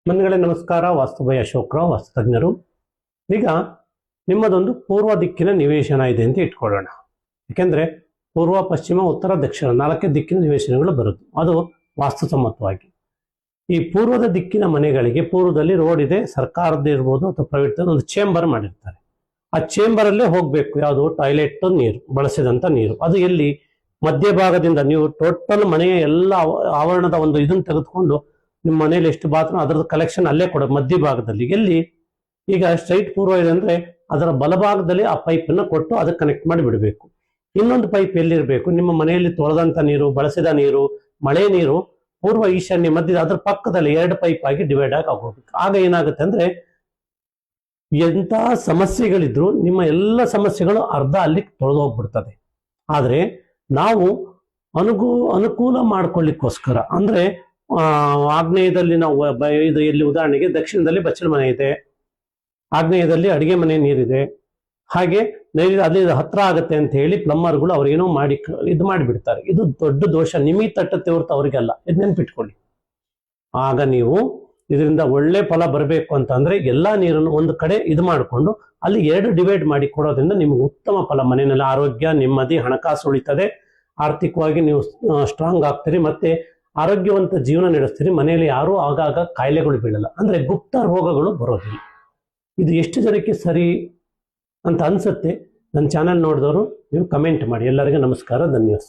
ಮನೆಗಳೇ ನಮಸ್ಕಾರ. ವಾಸ್ತು ಬೈ ಅಶೋಕರಾವ್, ವಾಸ್ತುತಜ್ಞರು. ಈಗ ನಿಮ್ಮದೊಂದು ಪೂರ್ವ ದಿಕ್ಕಿನ ನಿವೇಶನ ಇದೆ ಅಂತ ಇಟ್ಕೊಳ್ಳೋಣ. ಯಾಕೆಂದ್ರೆ ಪೂರ್ವ, ಪಶ್ಚಿಮ, ಉತ್ತರ, ದಕ್ಷಿಣ 4 ದಿಕ್ಕಿನ ನಿವೇಶನಗಳು ಬರುತ್ತೆ. ಅದು ವಾಸ್ತುಸಮ್ಮತವಾಗಿ ಈ ಪೂರ್ವದ ದಿಕ್ಕಿನ ಮನೆಗಳಿಗೆ ಪೂರ್ವದಲ್ಲಿ ರೋಡ್ ಇದೆ, ಸರ್ಕಾರದ್ದು ಇರ್ಬೋದು ಅಥವಾ ಪ್ರೈವೇಟ್, ಒಂದು ಚೇಂಬರ್ ಮಾಡಿರ್ತಾರೆ. ಆ ಚೇಂಬರ್ ಅಲ್ಲೇ ಹೋಗ್ಬೇಕು. ಯಾವುದು? ಟಾಯ್ಲೆಟ್ ನೀರು, ಬಳಸಿದಂತ ನೀರು. ಅದು ಎಲ್ಲಿ? ಮಧ್ಯಭಾಗದಿಂದ ನೀವು ಟೋಟಲ್ ಮನೆಯ ಎಲ್ಲ ಆವರಣದ ಒಂದು ಇದನ್ನು ತೆಗೆದುಕೊಂಡು ನಿಮ್ಮ ಮನೇಲಿ ಎಷ್ಟು ಬಾತ್ರೂಮ್ ಅದರದ್ದು ಕಲೆಕ್ಷನ್ ಅಲ್ಲೇ ಕೊಡೋದು ಮಧ್ಯಭಾಗದಲ್ಲಿ. ಎಲ್ಲಿ? ಈಗ ಸ್ಟ್ರೈಟ್ ಪೂರ್ವ ಇದೆ ಅಂದ್ರೆ ಅದರ ಬಲಭಾಗದಲ್ಲಿ ಆ ಪೈಪ್ ಅನ್ನ ಕೊಟ್ಟು ಅದಕ್ಕೆ ಕನೆಕ್ಟ್ ಮಾಡಿ ಬಿಡಬೇಕು. ಇನ್ನೊಂದು ಪೈಪ್ ಎಲ್ಲಿರ್ಬೇಕು? ನಿಮ್ಮ ಮನೆಯಲ್ಲಿ ತೊಳೆದಂತ ನೀರು, ಬಳಸಿದ ನೀರು, ಮಳೆ ನೀರು ಪೂರ್ವ, ಈಶಾನ್ಯ, ಮಧ್ಯದ ಅದರ ಪಕ್ಕದಲ್ಲಿ 2 ಪೈಪ್ ಆಗಿ ಡಿವೈಡ್ ಆಗಿ ಹೋಗ್ಬೇಕು. ಆಗ ಏನಾಗುತ್ತೆ ಅಂದ್ರೆ ಎಂತ ಸಮಸ್ಯೆಗಳಿದ್ರು ನಿಮ್ಮ ಎಲ್ಲ ಸಮಸ್ಯೆಗಳು ಅರ್ಧ ಅಲ್ಲಿ ತೊಳೆದು ಹೋಗ್ಬಿಡ್ತದೆ. ಆದ್ರೆ ನಾವು ಅನುಕೂಲ ಮಾಡ್ಕೊಳ್ಳಿಕ್ಕೋಸ್ಕರ ಅಂದ್ರೆ ಆಗ್ನೇಯದಲ್ಲಿ ನಾವು ಇದು ಎಲ್ಲಿ ಉದಾಹರಣೆಗೆ ದಕ್ಷಿಣದಲ್ಲಿ ಬಚ್ಚಲ ಮನೆ ಇದೆ, ಆಗ್ನೇಯದಲ್ಲಿ ಅಡಿಗೆ ಮನೆ ನೀರಿದೆ, ಹಾಗೆ ಅಲ್ಲಿ ಹತ್ರ ಆಗುತ್ತೆ ಅಂತ ಹೇಳಿ ಪ್ಲಂಬರ್ಗಳು ಅವ್ರೇನೋ ಮಾಡಿ ಇದು ಮಾಡಿಬಿಡ್ತಾರೆ. ಇದು ದೊಡ್ಡ ದೋಷ. ನಿಮಗೆ ತಟ್ಟತ್ತೆ ಹೊರತು ಅವ್ರಿಗೆಲ್ಲ. ಇದು ನೆನ್ಪಿಟ್ಕೊಳ್ಳಿ. ಆಗ ನೀವು ಇದರಿಂದ ಒಳ್ಳೆ ಫಲ ಬರಬೇಕು ಅಂತಂದ್ರೆ ಎಲ್ಲಾ ನೀರನ್ನು ಒಂದು ಕಡೆ ಇದು ಮಾಡಿಕೊಂಡು ಅಲ್ಲಿ 2 ಡಿವೈಡ್ ಮಾಡಿ ಕೊಡೋದ್ರಿಂದ ನಿಮ್ಗೆ ಉತ್ತಮ ಫಲ. ಮನೆಯಲ್ಲಿ ಆರೋಗ್ಯ, ನೆಮ್ಮದಿ, ಹಣಕಾಸು ಉಳಿತದೆ, ಆರ್ಥಿಕವಾಗಿ ನೀವು ಸ್ಟ್ರಾಂಗ್ ಆಗ್ತೀರಿ, ಮತ್ತೆ ಆರೋಗ್ಯವಂತ ಜೀವನ ನಡೆಸ್ತೀರಿ. ಮನೆಯಲ್ಲಿ ಯಾರೂ ಆಗಾಗ ಕಾಯಿಲೆಗಳು ಬೀಳಲ್ಲ, ಅಂದ್ರೆ ಗುಪ್ತ ರೋಗಗಳು ಬರೋದಿಲ್ಲ. ಇದು ಎಷ್ಟು ಜನಕ್ಕೆ ಸರಿ ಅಂತ ಅನ್ಸುತ್ತೆ? ನನ್ನ ಚಾನೆಲ್ ನೋಡಿದವರು ನೀವು ಕಮೆಂಟ್ ಮಾಡಿ. ಎಲ್ಲರಿಗೂ ನಮಸ್ಕಾರ, ಧನ್ಯವಾದ.